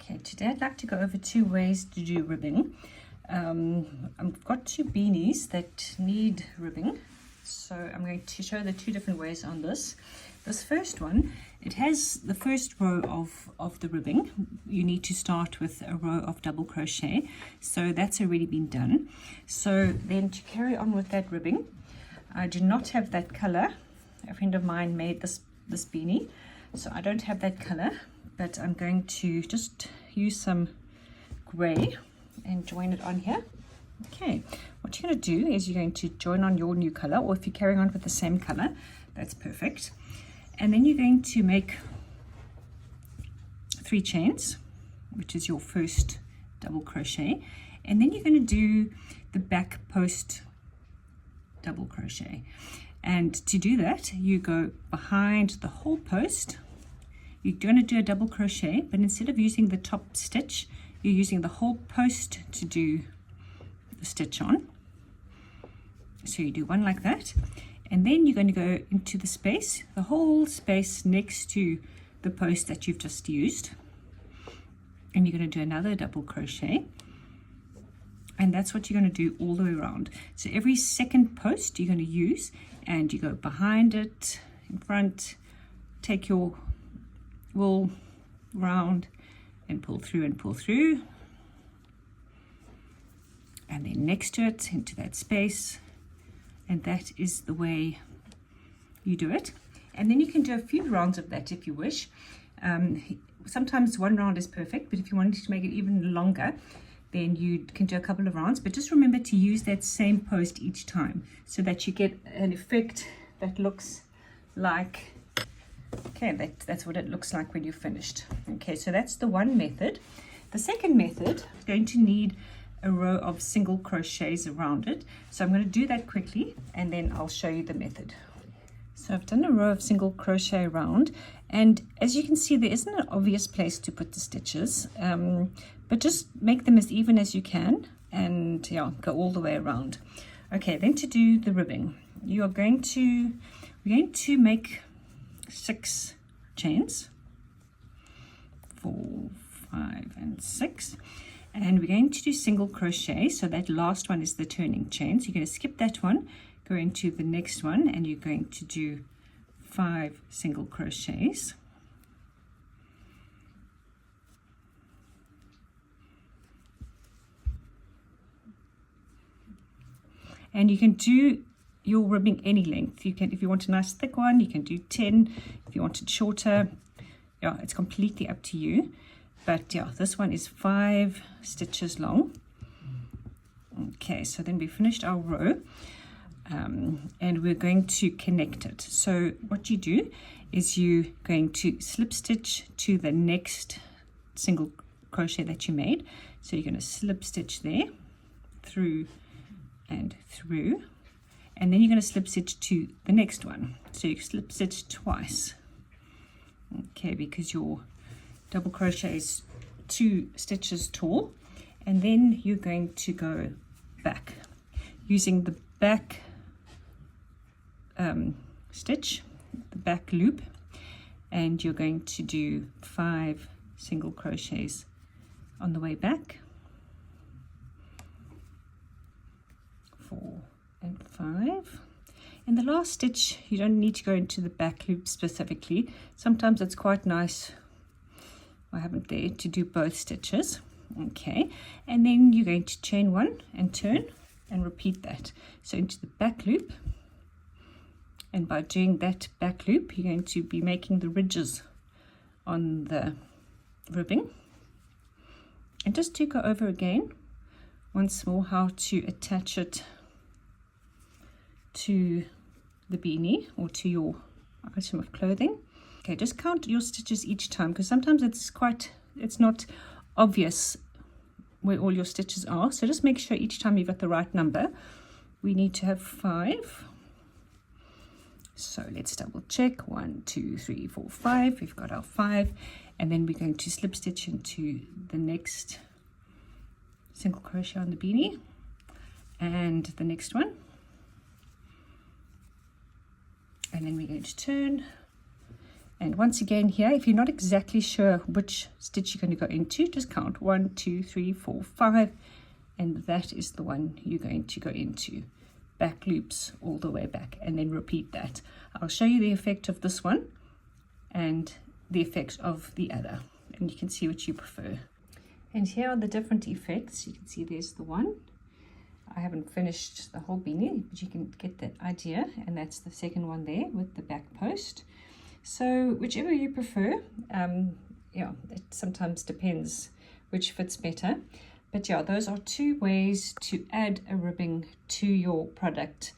Okay, today I'd like to go over 2 ways to do ribbing. I've got 2 beanies that need ribbing, so I'm going to show the 2 different ways on this. This first one, it has the first row of the ribbing. You need to start with a row of double crochet, so that's already been done. So then to carry on with that ribbing, I do not have that color. A friend of mine made this beanie, so I don't have that color, but I'm going to just use some gray and join it on here. Okay, what you're going to do is you're going to join on your new color, or if you're carrying on with the same color, that's perfect. And then you're going to make 3 chains, which is your first double crochet, and then you're going to do the back post double crochet. And to do that, you go behind the whole post. You're going to do a double crochet, but instead of using the top stitch, you're using the whole post to do the stitch on. So you do one like that, and then you're going to go into the space, the whole space next to the post that you've just used, and you're going to do another double crochet, and that's what you're going to do all the way around. So every second post you're going to use, and you go behind it, in front, take your wool round and pull through, and then next to it into that space, and that is the way you do it. And then you can do a few rounds of that if you wish. Sometimes 1 round is perfect, but if you wanted to make it even longer, then you can do a couple of rounds. But just remember to use that same post each time so that you get an effect that looks like, okay, that's what it looks like when you're finished. Okay, so that's the one method. The second method is going to need a row of single crochets around it. So I'm going to do that quickly and then I'll show you the method. So I've done a row of single crochet around, and as you can see, there isn't an obvious place to put the stitches, but just make them as even as you can, and yeah, go all the way around. Okay, then to do the ribbing, we're going to make 6 chains, 4, 5 and 6, and we're going to do single crochet. So that last one is the turning chain, so you're going to skip that one, go into the next one, and you're going to do 5 single crochets. And you can do your ribbing any length. You can, if you want a nice thick one, you can do 10. If you want it shorter, yeah, it's completely up to you. But yeah, this one is 5 stitches long. Okay, so then we finished our row, and we're going to connect it. So what you do is you're going to slip stitch to the next single crochet that you made. So you're going to slip stitch there, through and through, and then you're going to slip stitch to the next one. So you slip stitch twice, okay, because your double crochet is 2 stitches tall. And then you're going to go back using the back stitch, the back loop, and you're going to do 5 single crochets on the way back, 4 and 5. In the last stitch, you don't need to go into the back loop specifically. Sometimes it's quite nice, I haven't there, to do both stitches. Okay, and then you're going to chain 1 and turn and repeat that. So into the back loop, and by doing that back loop, you're going to be making the ridges on the ribbing. And just to go over again once more how to attach it to the beanie or to your item of clothing. Okay, just count your stitches each time, because sometimes it's not obvious where all your stitches are. So just make sure each time you've got the right number. We need to have 5. So let's double check. 1, 2, 3, 4, 5. We've got our 5, and then we're going to slip stitch into the next single crochet on the beanie and the next one, and then we're going to turn And once again here, if you're not exactly sure which stitch you're going to go into, just count 1, 2, 3, 4, 5, and that is the one you're going to go into. Back loops all the way back, and then repeat that. I'll show you the effect of this one and the effect of the other, and you can see what you prefer. And here are the different effects. You can see there's the one. I haven't finished the whole beanie, but you can get that idea, and that's the second one there with the back post. So whichever you prefer, yeah, it sometimes depends which fits better. But yeah, those are two ways to add a ribbing to your product